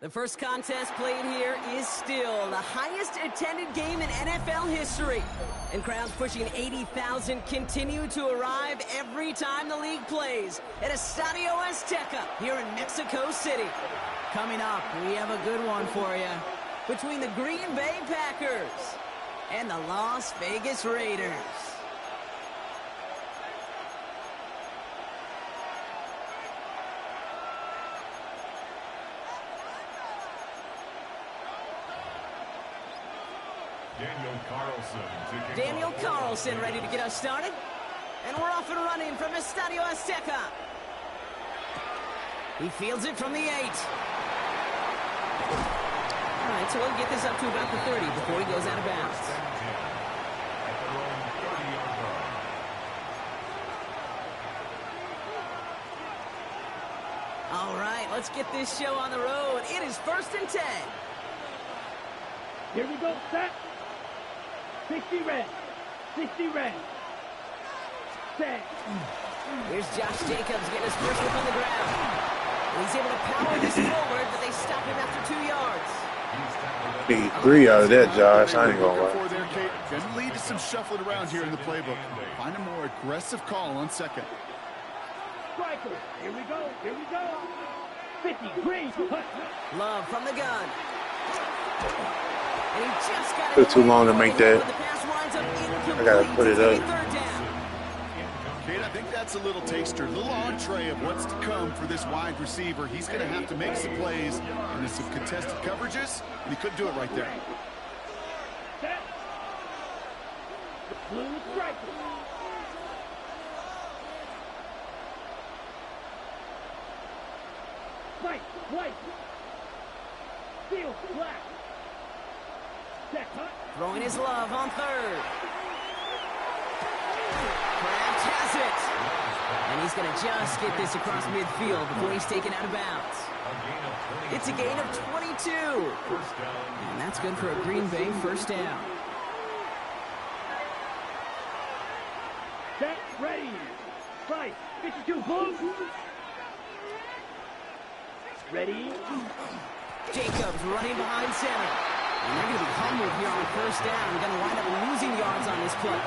The first contest played here is still the highest attended game in NFL history. And crowds pushing 80,000 continue to arrive every time the league plays at Estadio Azteca here in Mexico City. Coming up, we have a good one for you between the Green Bay Packers and the Las Vegas Raiders. Daniel Carlson ready to get us started. And we're off and running from Estadio Azteca. He fields it from the 8. All right, so we'll get this up to about the 30 before he goes out of bounds. All right, let's get this show on the road. It is 1st and 10. Here we go, set. 60 red. 60 red. Set. Here's Josh Jacobs getting his first look on the ground. He's able to power this forward, but they stop him after 2 yards. Need 3 out of that, Josh. I ain't gonna lie. Can lead to some shuffling around here in the playbook. Find a more aggressive call on second. Striker. Here we go. Here we go. 50 green. Love from the gun. And he just got Took too long to make that. I gotta put it up. Kate, I think that's a little taster, a little entree of what's to come for this wide receiver. He's going to have to make some plays into some contested coverages, and he couldn't do it right there. Set. Blue striker. White. Steel, black. Set, cut. Throwing his love on 3rd. Kraft has it. And he's going to just get this across midfield before he's taken out of bounds. It's a gain of 22. And that's good for a Green Bay first down. Set, ready. Fight. 52, blue. Ready. Jacobs running behind center. And they're going to be humbled here on first down. Going to wind up losing yards on this play.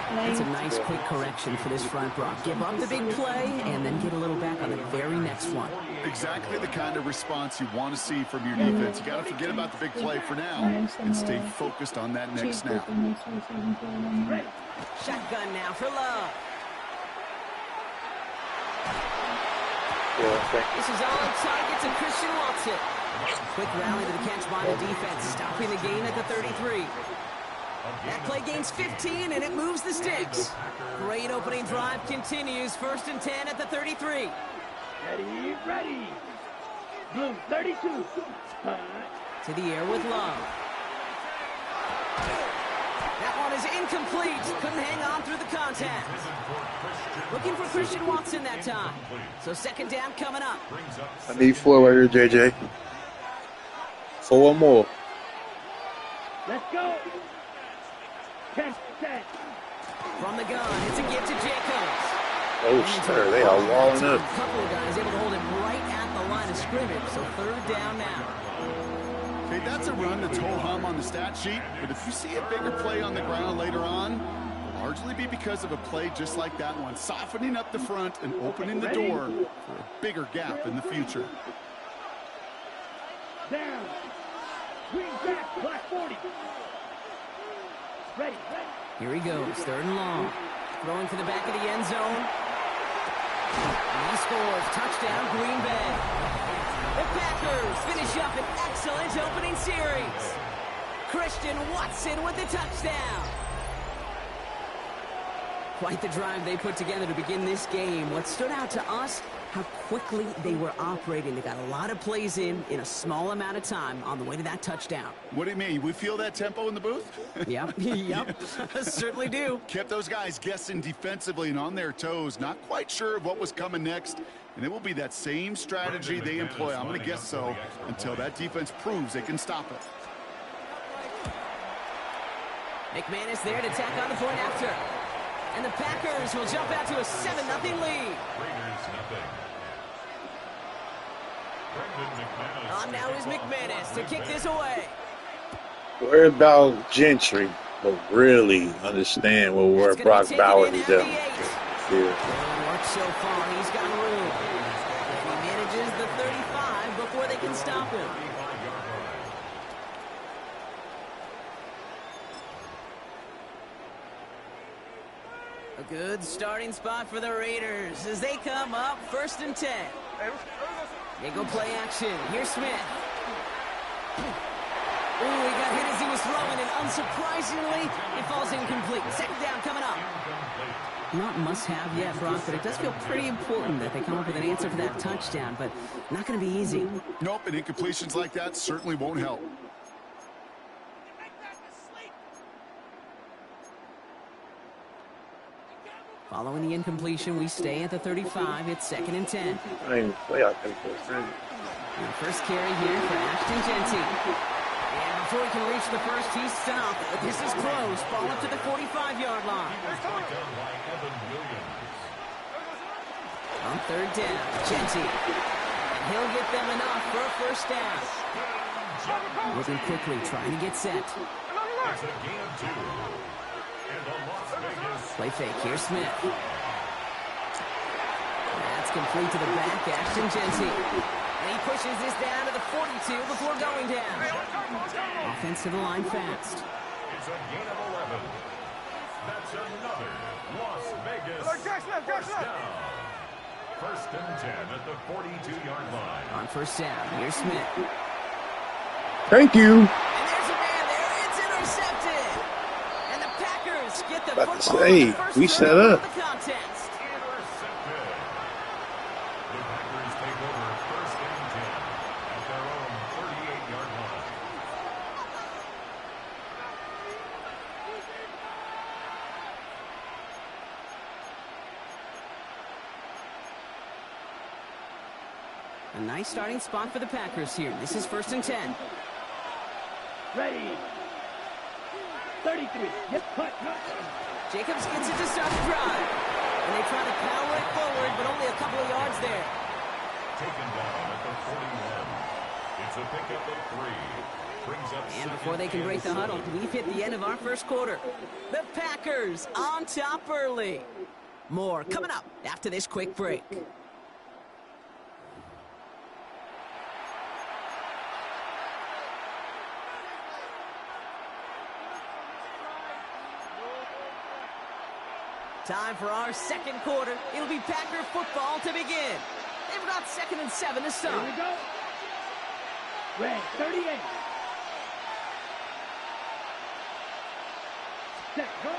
That's a nice quick correction for this front, Brock. Give up the big play and then get a little back on the very next one. Exactly the kind of response you want to see from your defense. You got to forget about the big play for now and stay focused on that next snap. Shotgun now for Love. This is all target to Christian Watson. Quick rally to the catch by the defense, stopping the gain at the 33. That play gains 15, and it moves the sticks. Great opening drive continues. 1st and 10 at the 33. Ready, ready. Blue, 32. To the air with Love. That one is incomplete. Couldn't hang on through the contact. Looking for Christian Watson that time. So 2nd down coming up. I need 4 right here, JJ. 4 more. Let's go. 10. From the gun, it's a give to Jacobs. Oh, sir, they are walling up. A couple of guys able to hold it right at the line of scrimmage. So 3rd down now. Okay, that's a run that's ho-hum on the stat sheet, but if you see a bigger play on the ground later on, it'll largely be because of a play just like that one, softening up the front and opening the door for a bigger gap in the future. Down. Green back, black 40. Ready. Here he goes, 3rd and long. Throwing to the back of the end zone. And he scores. Touchdown, Green Bay. The Packers finish up an excellent opening series. Christian Watson with the touchdown. Quite the drive they put together to begin this game. What stood out to us, how quickly they were operating. They got a lot of plays in a small amount of time on the way to that touchdown. What do you mean? We feel that tempo in the booth? Yep, certainly do. Kept those guys guessing defensively and on their toes, not quite sure of what was coming next. And it will be that same strategy they employ, I'm going to guess so, until that defense proves they can stop it. McManus there to tack on the point after. And the Packers will jump out to a 7-0 lead. On now is McManus to kick this away. Worry about Gentry, but really understand where Brock Bowers is at. Work so far, he's got room. He manages the 35 before they can stop him. A good starting spot for the Raiders as they come up 1st and 10. They go play action. Here's Smith. Ooh, he got hit as he was throwing, and unsurprisingly, it falls incomplete. 2nd down coming up. Not must-have yet, Brock, but it does feel pretty important that they come up with an answer for that touchdown, but not going to be easy. Nope, and incompletions like that certainly won't help. Following the incompletion, we stay at the 35. It's 2nd and 10. I didn't play out there for a second. And first carry here for Ashton Genty. And before he can reach the first, he's stopped. This is close. Ball up to the 45-yard line. On 3rd down, Genty. And he'll get them enough for a 1st down. Moving quickly, trying to get set. Play fake. Here's Smith. That's complete to the back. Ashton Genty. And he pushes this down to the 42 before going down. Offense to the line fast. It's a gain of 11. That's another Las Vegas first down. 1st and 10 at the 42-yard line. On 1st down, here's Smith. Thank you. And there's a man there. It's intercepted. And the Packers get the About to football say, on the first we drive set up. of the contest. Intercepted. The Packers take over 1st and 10 at their own 38-yard line. A nice starting spot for the Packers here. This is 1st and 10. Ready. 33. Yep, cut. Jacobs gets it to start the drive. And they try to power it forward, but only a couple of yards there. Taken down at the 41. It's a pickup of 3. Brings up And before they can break the huddle, we've hit the end of our first quarter. The Packers on top early. More coming up after this quick break. Time for our second quarter. It'll be Packer football to begin. They've got 2nd and 7 to start. Here we go. Red, 38. Set, go.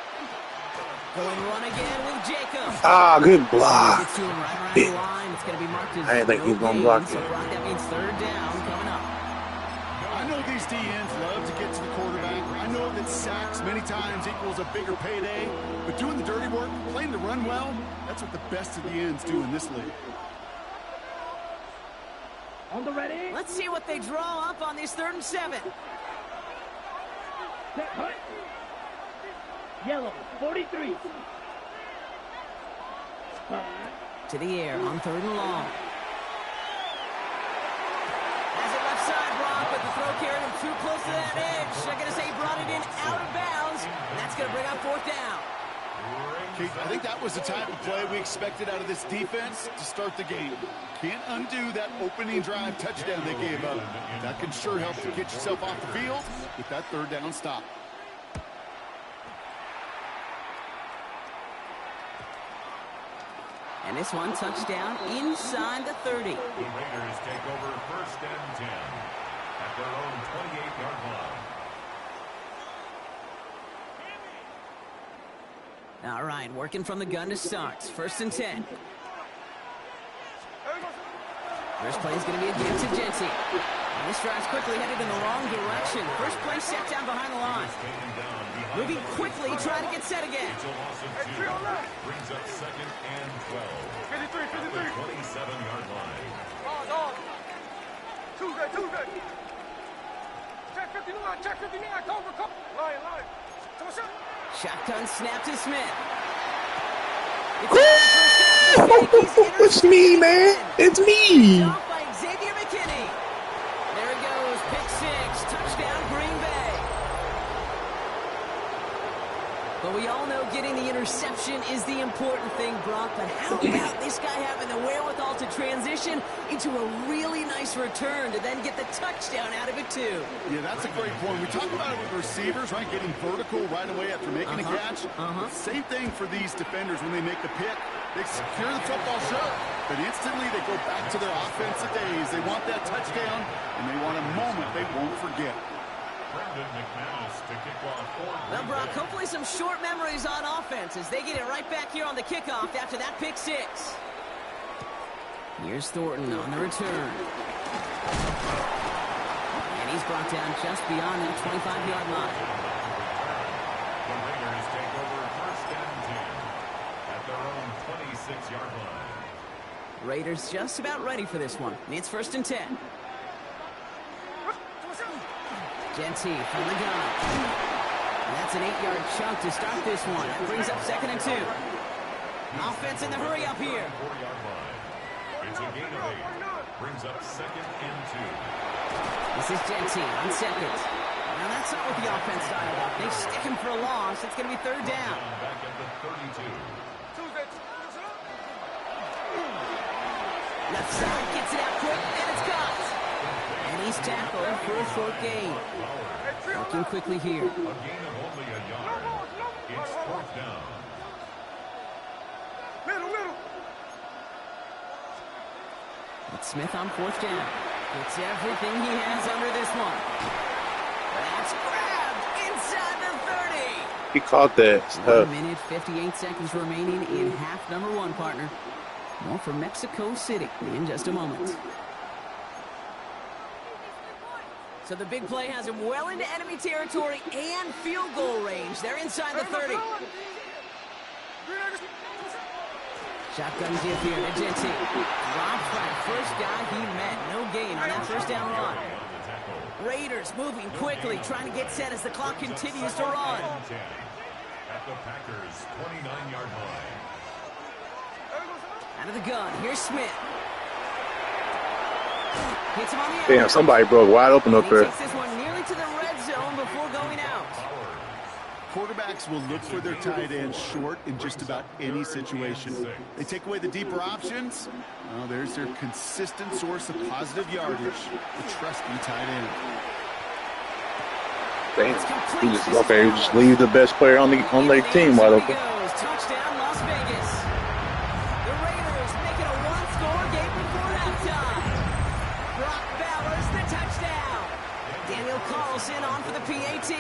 Going run again with Jacobs. Ah, good block. Gets to him right around the line. It's going to be marked as I didn't think he was no gonna block gain. So it. Brock, that means 3rd down coming up. I know these DNs love to get to the quarterback. I know that sacks many times equals a bigger payday, but doing the dirty work, playing the run well, that's what the best of the ends do in this league. On the ready. Let's see what they draw up on this 3rd and 7. Set, cut. Yellow, 43. To the air on 3rd and long. Has it left side, Brock, but the throw carried him too close to that edge. I'm going to say he brought it in out of bounds, and that's going to bring up 4th down. I think that was the type of play we expected out of this defense to start the game. Can't undo that opening drive touchdown they gave up. That can sure help to get yourself off the field with that 3rd down stop. And this one touchdown inside the 30. The Raiders take over 1st and 10 at their own 28-yard line. All right, working from the gun to start. 1st and 10. First play is going to be a give to Genty. And this drive's quickly headed in the wrong direction. First play set down behind the line. Moving quickly, trying to get set again. It's a loss of 2. Brings up 2nd and 12. 53. At the 27-yard line. Shotgun snap to Smith. It's me, man. It's me. Off by Xavier McKinney. There he goes. Pick 6. Touchdown, Green Bay. But we all know getting the interception is the important thing, Brock. But how about this guy having the wherewithal to transition into a really nice return to then get the touchdown out of it, too? Yeah, that's a great point. We talk about it with receivers, right? Getting vertical right away after making a catch. Same thing for these defenders when they make the pick. They secure the football shut, but instantly they go back to their offensive days. They want that touchdown, and they want a moment they won't forget. To kick off. Well, Brock, hopefully some short memories on offense as they get it right back here on the kickoff after that pick 6. Here's Thornton on the return. And he's brought down just beyond that 25-yard line. The Raiders take over 1st and 10 at their own 26-yard line. Raiders just about ready for this one. It's 1st and 10. Genty from the gun. And that's an 8-yard chunk to start this one. That brings up 2nd and 2. Offense in the hurry up here. 4-yard line. It's a gain of 8. Brings up 2nd and 2. This is Genty on 2nd. Now that's not what the offense style about. They stick him for a loss. It's going to be 3rd down. Back at the 32. Left side gets it out quick, and it's caught. And he's tackled for a short gain. Working quickly here. A gain of only a yard. It's 4th down. It's Smith on 4th down. Gets everything he has under this one. That's grabbed inside the 30. He caught that. 1 minute, 58 seconds remaining in half number 1, partner. More from Mexico City in just a moment. So the big play has him well into enemy territory and field goal range. They're inside the 30. Shotgun dip here to Genty. Drops by the first guy he met. No gain on that 1st down run. Raiders moving quickly, trying to get set as the clock continues to run. At the Packers' 29-yard line. Out of the gun, here's Smith. Hits him on the Damn, somebody broke wide open up there. He takes this one nearly to the red zone before going out. Quarterbacks will look for their tight end short in just about any situation. They take away the deeper options. Well, there's their consistent source of positive yardage, the trusty tight end. Damn. You just leave the best player on their team wide open. Touchdown, Las Vegas. The Raiders make it a one-score game before halftime. Brock Bowers the touchdown. Daniel Carlson on for the PAT.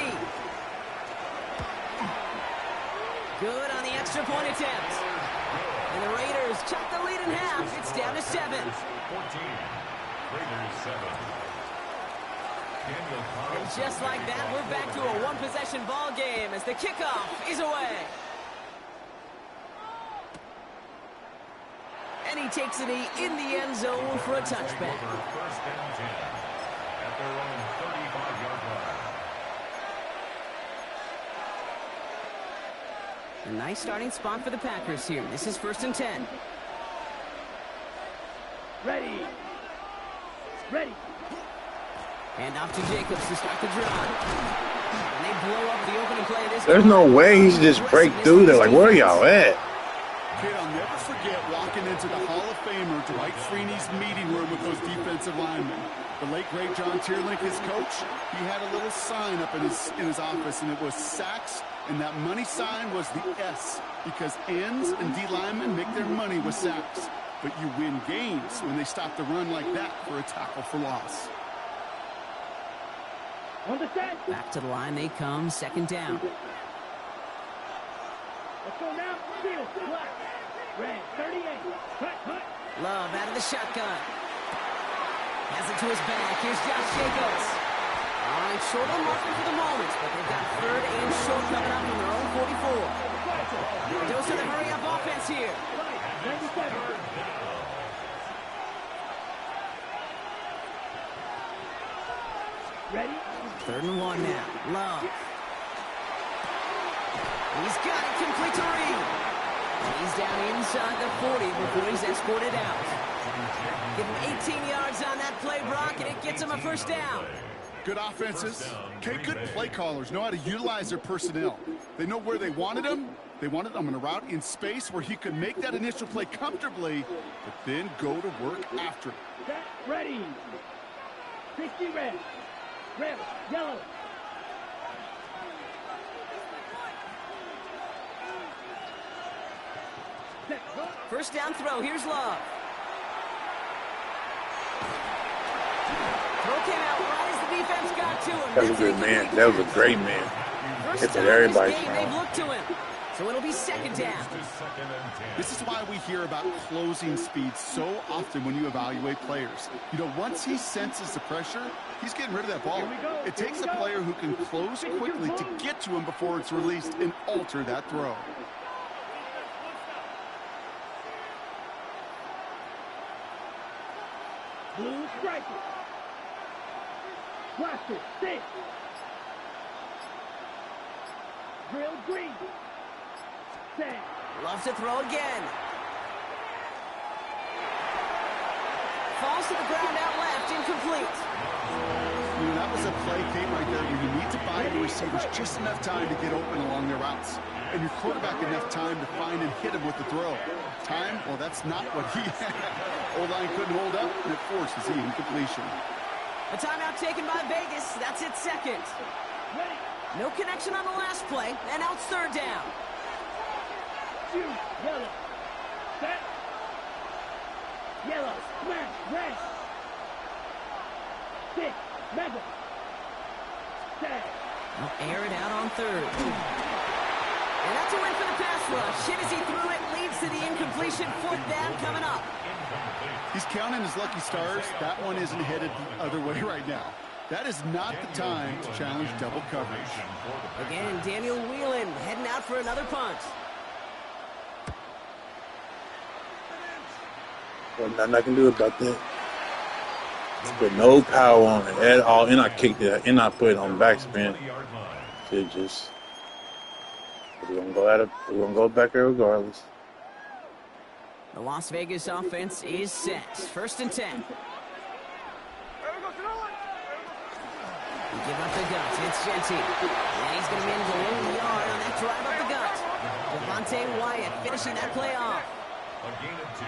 Good on the extra point attempt. And the Raiders chop the lead in half. It's down to 7. 14. Raiders 7. And just like that, we're back to a one-possession ball game as the kickoff is away. And he takes it in the end zone for a touchback. First and 10 at their own 35-yard line. A nice starting spot for the Packers here. This is 1st and 10. Ready. Ready. And off to Jacobs to start the drive. And they blow up the opening play of this. There's no way he's just break through there. Like, where are y'all at? Kid, I'll never forget walking into the Hall of Famer Dwight Freeney's meeting room with those defensive linemen. The late, great John Tierlink, his coach, he had a little sign up in his office, and it was sacks, and that money sign was the S, because ends and D linemen make their money with sacks. But you win games when they stop the run like that for a tackle for loss. Back to the line they come, 2nd down. Let's go now. Field. Black. Red. 38. Cut. Love out of the shotgun. Has it to his back. Here's Josh Jacobs. All right, short on marker for the moment, but they've got 3rd and short coming up from their own 44. Dose of the hurry-up offense here. 97. Ready? 3rd and 1 now. Love. He's got it complete to Reed. And he's down inside the 40 before he's escorted out. Give him 18 yards on that play, Brock, and it gets him a 1st down. Good offenses. Okay, good play callers know how to utilize their personnel. They know where they wanted him. They wanted him on a route in space where he could make that initial play comfortably, but then go to work after. Set. Ready. 60 red. Red. Yellow. Set. Go. 1st down throw. Here's Love. Throw came out right as the defense got to him. That was a good man. That was a great man. First Hit time that in this everybody's game, they've looked to him. So it'll be 2nd down. This is why we hear about closing speed so often when you evaluate players. You know, once he senses the pressure, he's getting rid of that ball. It takes a player who can close quickly to get to him before it's released and alter that throw. Blue striker. Blaster. 6. Drill green. Set. Loves to throw again. Falls to the ground out left, incomplete. You know, that was a play, Kate, right there, where you need to buy the receivers just enough time to get open along their routes. And your quarterback enough time to find and hit him with the throw. Time? Well, that's not what he had. O-line couldn't hold up, and it forces the incompletion. A timeout taken by Vegas. That's its 2nd. No connection on the last play, and now it's 3rd down. Shoot. Yellow. Set. Yellow. Smash. Red. 6. Mega. Set. They'll air it out on 3rd. And that's a win for the pass rush. Hit as he threw it, leads to the incompletion. 4th down coming up. He's counting his lucky stars. That one isn't headed the other way right now. That is not the time to challenge double coverage. Again, Daniel Whelan heading out for another punt. Well, nothing I can do about that. Put no power on it at all, and I kicked it, and I put it on backspin. It just we're gonna go back there regardless. The Las Vegas offense is set. 1st and 10. You give up the gut. It's Genty. And he's going to manage a long yard on that drive up the gut. Devontae Wyatt finishing that play off. A gain of 2.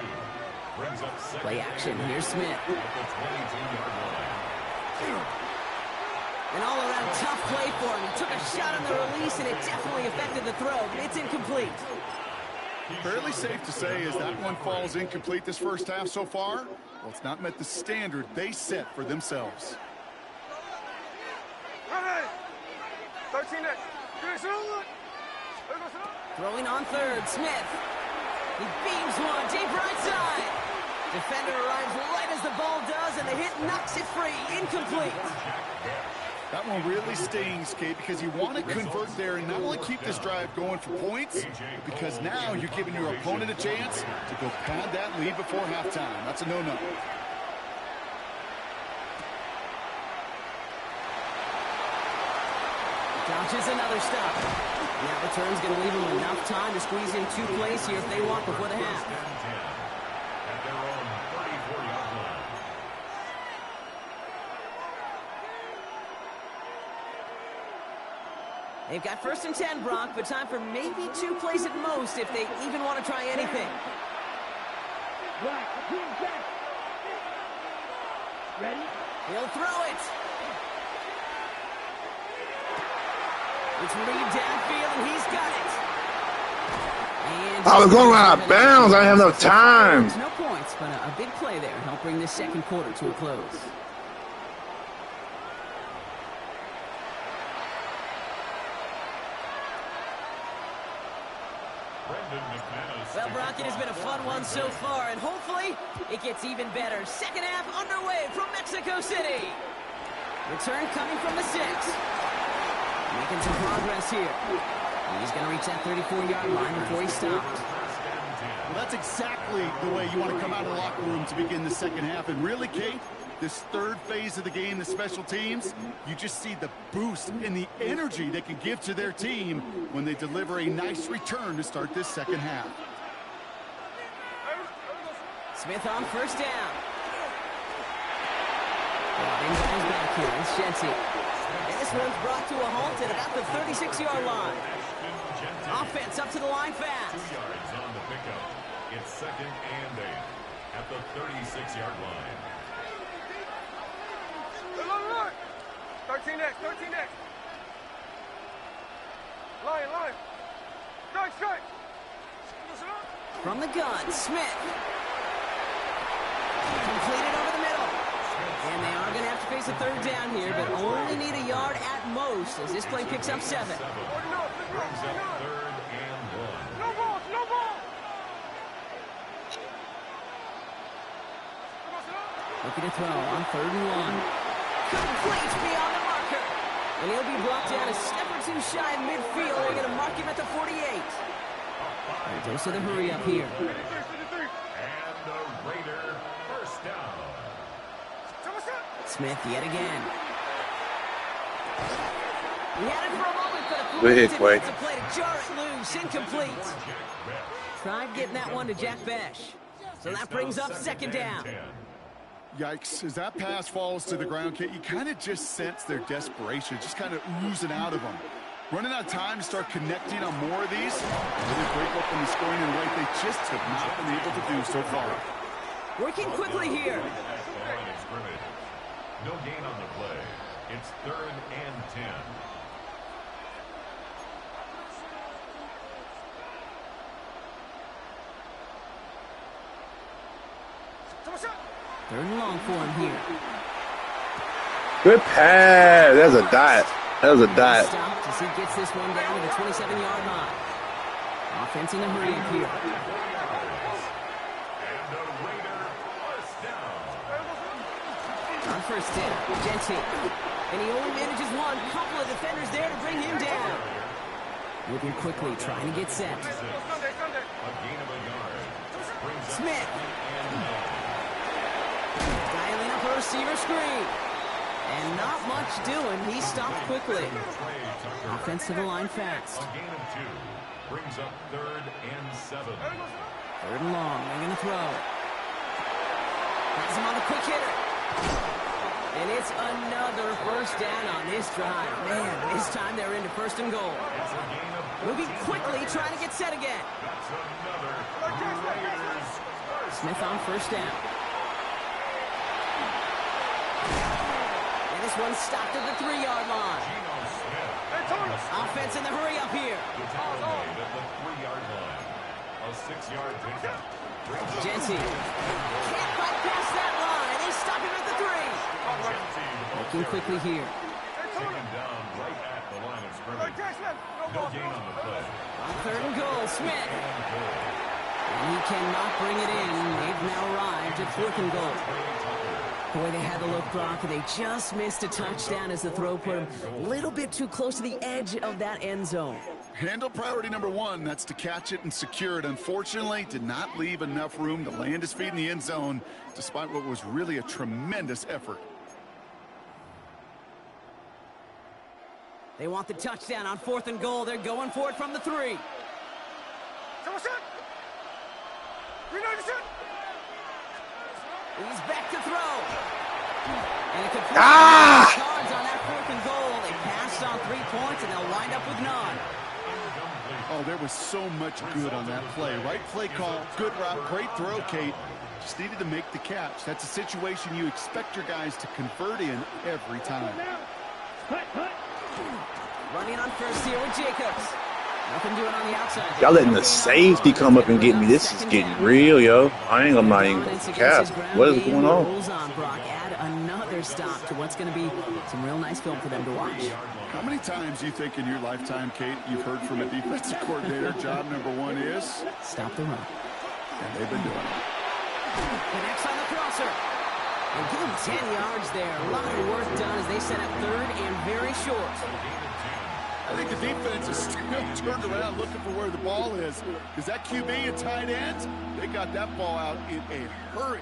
Brings up second. Play action. Here's Smith. At the 22-yard line. An all-around tough play for him. He took a shot on the release, and it definitely affected the throw, but it's incomplete. Fairly safe to say as that one falls incomplete this first half so far. Well, it's not met the standard they set for themselves. 13 next. Throwing on 3rd, Smith. He beams one, deep right side. Defender arrives right as the ball does, and the hit knocks it free. Incomplete. That one really stings, Kate, because you want to convert there and not only keep this drive going for points, because now you're giving your opponent a chance to go pad that lead before halftime. That's a no-no. Dodges another stop. And that return's going to leave them enough time to squeeze in 2 plays here if they want before the half. At their own 34-yard line. They've got 1st and 10, Brock, but time for maybe 2 plays at most if they even want to try anything. Ready? He'll throw it. It's Reed downfield, and he's got it. And I was going out of bounds. I didn't have enough time. No points, but a big play there. Help bring this second quarter to a close. Well, Brock, it has been a fun one so far, and hopefully it gets even better. Second half underway from Mexico City. Return coming from the 6. Making some progress here. He's going to reach that 34-yard line before he stopped. Well, that's exactly the way you want to come out of the locker room to begin the second half. And really, Kate, this third phase of the game, the special teams, you just see the boost and the energy they can give to their team when they deliver a nice return to start this second half. Smith on 1st down. Inbounds back here. It's Genty. And this one's brought to a halt at about the 36-yard line. Offense up to the line fast. 2 yards on the pickup. It's 2nd and 8 at the 36-yard line. 13 next. Line. Strike. From the gun, Smith. Completed over the middle. And they are going to have to face a 3rd down here, but only need a yard at most as this play picks up 7. Brings up 3rd and 1. No ball. Looking to throw on 3rd and 1. Complete beyond the marker. And he'll be brought down a step or 2 shy of midfield. They're going to mark him at the 48. And dose of the hurry up here. And the Raider first down. Smith yet again. He had it for a moment, but Good hit, Quake. a play to jar it loose. Incomplete. Tried getting that one to Jack Besh. So that brings up 2nd down. Yikes, as that pass falls to the ground, Kate, you kind of just sense their desperation, just kind of oozing out of them. Running out of time to start connecting on more of these, really break open the scoring in a way they just have not been able to do so far. Working quickly here. No gain on the play. It's 3rd and 10. Third and long for him here. Good pass. That's a dot. That was a dot. Stopped as he gets this one down to the 27-yard line. Offense in the hurry up here. And the Raider first down. On 1st down, Genty. And he only manages one. Couple of defenders there to bring him down. Moving quickly, trying to get set. A gain of a yard. Brings up Smith. 2nd and 1. Dialing up a receiver screen. And not much doing. He stopped quickly. Offensive line fast. A gain of 2 brings up 3rd and 7. 3rd and long. They're going to throw. Has him on the quick hitter. And it's another first down on this drive. Man, this time they're into 1st and goal. Moving quickly, trying to get set again. Smith on 1st down. And this one's stopped at the 3-yard line. Offense in the hurry up here. A 6-yard pickup. Jency can't quite pass that line. They stop him at the 3. Looking quickly here. Taken down right at the line of scrimmage. No gain on the play. On 3rd and goal, Smith. And he cannot bring it in. They've now arrived at 4th and goal. Boy, they had the look, Brock. They just missed a touchdown as the throw put him a little bit too close to the edge of that end zone. Handle priority number 1. That's to catch it and secure it. Unfortunately, did not leave enough room to land his feet in the end zone, despite what was really a tremendous effort. They want the touchdown on 4th and goal. They're going for it from the 3. He's back to throw. And a complete cards on that 4th and goal. They passed on 3 points, and they'll wind up with none. Oh, there was so much good on that play. Right play call, good route, great throw, Kate. Just needed to make the catch. That's a situation you expect your guys to convert in every time. Running on 1st here with Jacobs. Nothing doing on the outside. Y'all letting the safety come up and get me. This is getting real, yo. I ain't gonna cap. What is going on? Brock, add another stop to what's going to be some real nice film for them to watch. How many times do you think in your lifetime, Kate, you've heard from a defensive coordinator, job number 1 is? Stop the run. And they've been doing it. Connects on the crosser. And give him 10 yards there. A lot of work done as they set up 3rd and very short. I think the defense is still turned around looking for where the ball is. Because that QB and tight ends, they got that ball out in a hurry.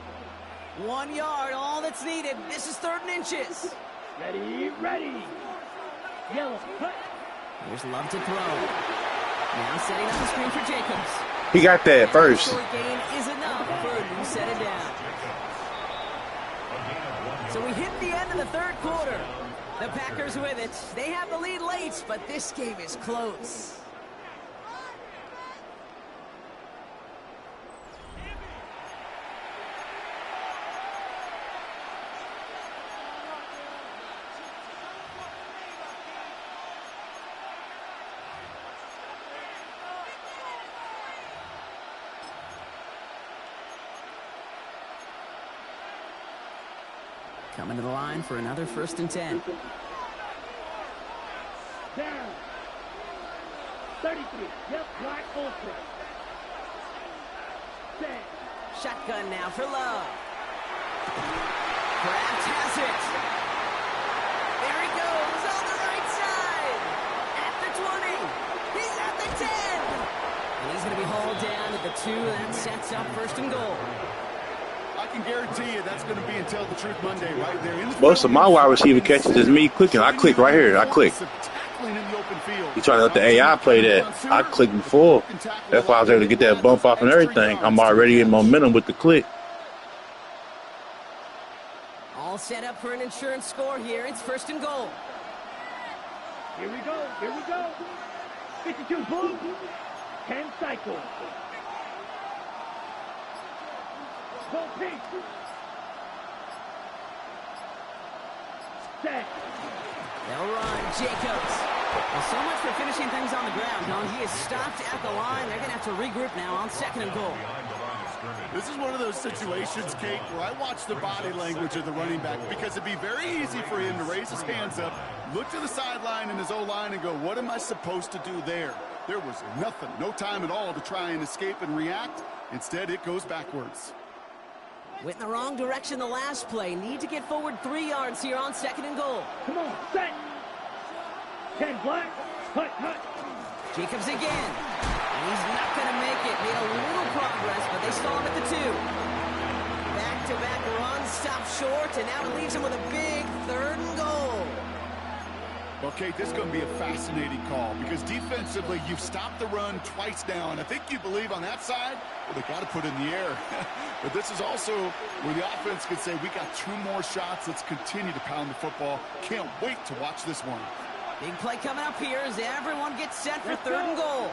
1 yard, all that's needed. This is 3rd and inches. Ready, ready. Yellow, cut. Here's Love to throw. Now setting up the screen for Jacobs. He got that first. Short gain is enough for you set it down. So we hit the end of the 3rd quarter. The Packers with it. They have the lead late, but this game is close. Coming to the line for another 1st and 10. Down. 33. Yep, right open. Set. Shotgun now for Love. Kraft has it. There he goes on the right side. At the 20. He's at the 10. And he's going to be hauled down at the 2. That sets up 1st and goal. I can guarantee you that's going to be until the Truth Monday right there. Most of my wide receiver catches is me clicking. I click right here. I click. You try to let the AI play that. I clicked before. That's why I was able to get that bump off and everything. I'm already in momentum with the click. All set up for an insurance score here. It's 1st and goal. Here we go. Here we go. 52 boom. 10 cycles. Go pink. Set. They'll run. Jacobs. Well, so much for finishing things on the ground, Don. He is stopped at the line. They're going to have to regroup now on 2nd and goal. This is one of those situations, Kate, where I watch the body language of the running back because it'd be very easy for him to raise his hands up, look to the sideline in his O-line and go, what am I supposed to do there? There was nothing, no time at all to try and escape and react. Instead, it goes backwards. Went in the wrong direction the last play. Need to get forward 3 yards here on 2nd and goal. Come on, set. 10 black. Hut, hut. Jacobs again. And he's not going to make it. Made a little progress, but they stall him at the 2. Back back-to-back runs stopped short, and now it leaves him with a big 3rd and goal. Okay, this is going to be a fascinating call because defensively, you've stopped the run twice now, and I think you believe on that side, well, they got to put it in the air. But this is also where the offense could say, we got 2 more shots. Let's continue to pound the football. Can't wait to watch this one. Big play coming up here as everyone gets set for 3rd and goal.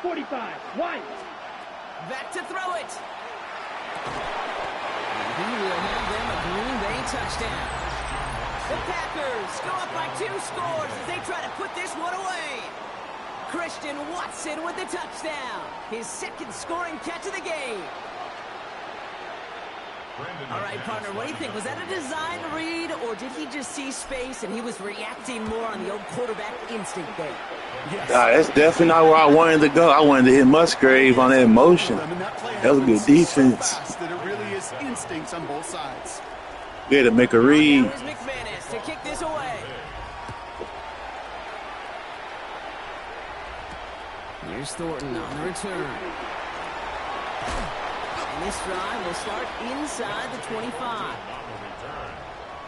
45, wide. Back to throw it. And he will hand them a Green Bay touchdown. The Packers go up by 2 scores as they try to put this one away. Christian Watson with the touchdown. His 2nd scoring catch of the game. All right, partner, what do you think? Was that a design read, or did he just see space and he was reacting more on the old quarterback instinct there? Yes. Nah, that's definitely not where I wanted to go. I wanted to hit Musgrave on that motion. That was good defense. So fast that it really is instincts on both sides. We had to make a read. Now is McManus to kick this away. Here's Thornton on the return. And this drive will start inside the 25.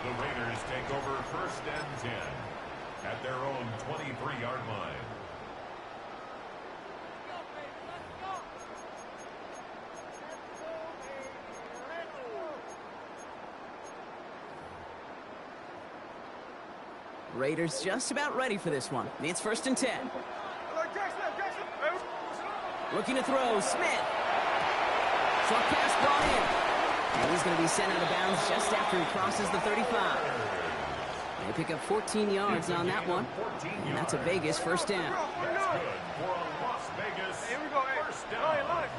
The Raiders take over 1st and 10 at their own 23-yard line. Raiders just about ready for this one. It's 1st and 10. Looking to throw, Smith. Short pass brought in. And he's going to be sent out of bounds just after he crosses the 35. They pick up 14 yards on that one. And that's a Vegas 1st down. That's good for a Las Vegas 1st down.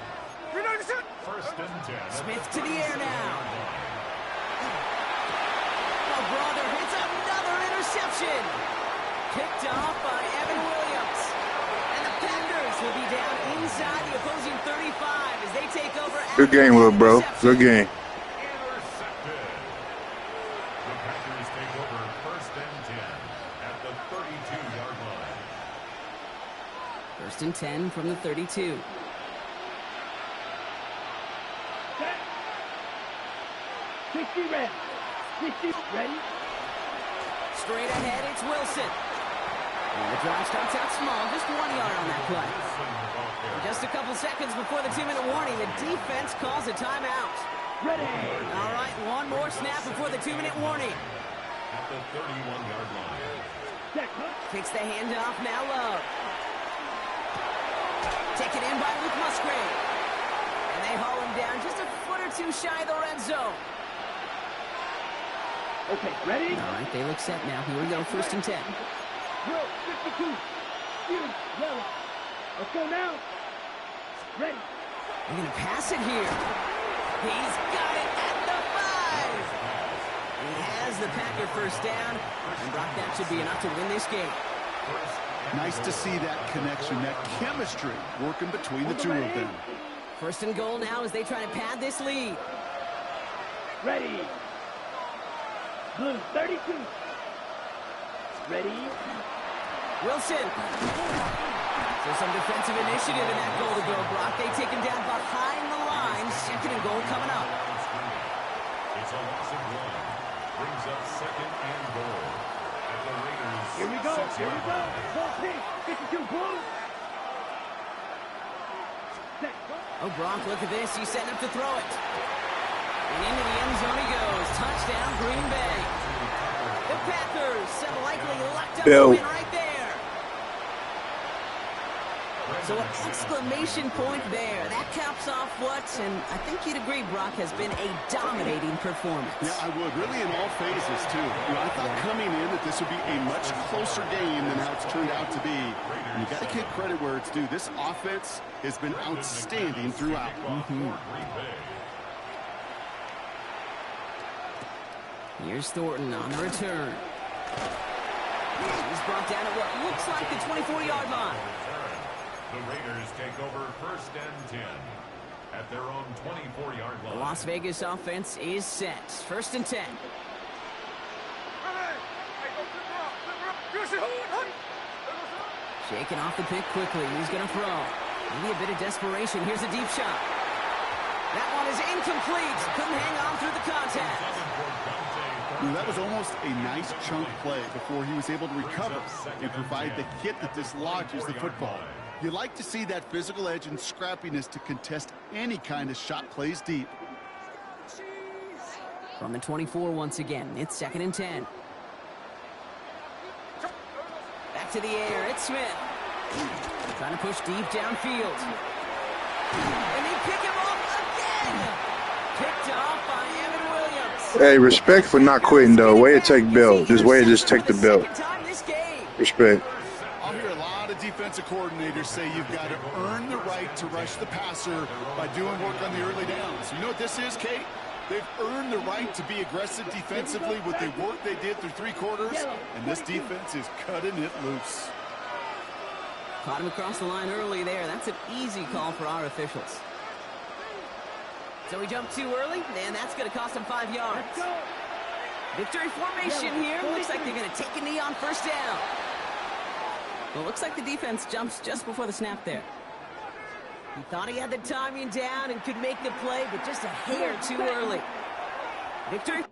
1st and 10. Smith to the air now. Oh, brother hits another interception. Picked off by Evan Williams. And the Packers will be down inside the opposing 35 as they take over. Good game, little bro. Good game. Intercepted. The Packers take over 1st and 10 at the 32-yard line. 1st and 10 from the 32. Set. 60 ready. 60 ready. Straight ahead, it's Wilson. And the drive starts out small, just 1 yard on that play. And just a couple seconds before the 2-minute warning, the defense calls a timeout. Ready. All right, one more snap before the 2-minute warning. At the 31-yard line. Set. Kicks the handoff, now Love. Taken in by Luke Musgrave. And they haul him down just a foot or 2 shy of the red zone. Okay, ready? All right, they look set now. Here we go, 1st and 10. Drill, 52. Huge, yellow. Let's go now. Ready. They're going to pass it here. He's got it at the 5. He has the Packer 1st down. And Brock, that should be enough to win this game. Nice to see that connection, that chemistry working between the 2 of them. 1st and goal now as they try to pad this lead. Ready. Blue, 32. Ready. Wilson. So some defensive initiative in that goal to go, Brock. They take him down behind the line. 2nd and goal coming up. It's a loss of 1. Brings up 2nd and goal. At the Raiders. Here we go. Here we go. Ball pitch. 52 blue. Set. Oh, Brock, look at this. He's setting up to throw it. And into the end zone he goes. Touchdown, Green Bay. The Packers have likely locked up the win right there. So an exclamation point there. That caps off what, and I think you'd agree, Brock, has been a dominating performance. Yeah, I would. Really in all phases, too. You know, I thought coming in that this would be a much closer game than how it's turned out to be. And you got to give credit where it's due. This offense has been outstanding throughout. Here's Thornton on the return. He's brought down at what looks like the 24-yard line. The Raiders take over 1st and 10 at their own 24-yard line. The Las Vegas offense is set. 1st and 10. Shaking off the pick quickly. He's going to throw. Maybe a bit of desperation. Here's a deep shot. That one is incomplete. Couldn't hang on through the contact. That was almost a nice chunk play before he was able to recover and provide the hit that dislodges the football. You like to see that physical edge and scrappiness to contest any kind of shot plays deep. From the 24 once again, it's 2nd and 10. Back to the air, it's Smith. Trying to push deep downfield. And they pick him off again! Picked off by Evan Williams. Hey, respect for not quitting, though. Way to take belt. Just way to just take the belt. Respect. I'll hear a lot of defensive coordinators say you've got to earn the right to rush the passer by doing work on the early downs. You know what this is, Kate? They've earned the right to be aggressive defensively with the work they did through 3 quarters, and this defense is cutting it loose. Caught him across the line early there. That's an easy call for our officials. So he jumped too early, and that's going to cost him 5 yards. Victory formation here. Looks like they're going to take a knee on 1st down. Well, looks like the defense jumps just before the snap there. He thought he had the timing down and could make the play, but just a hair too early. Victory.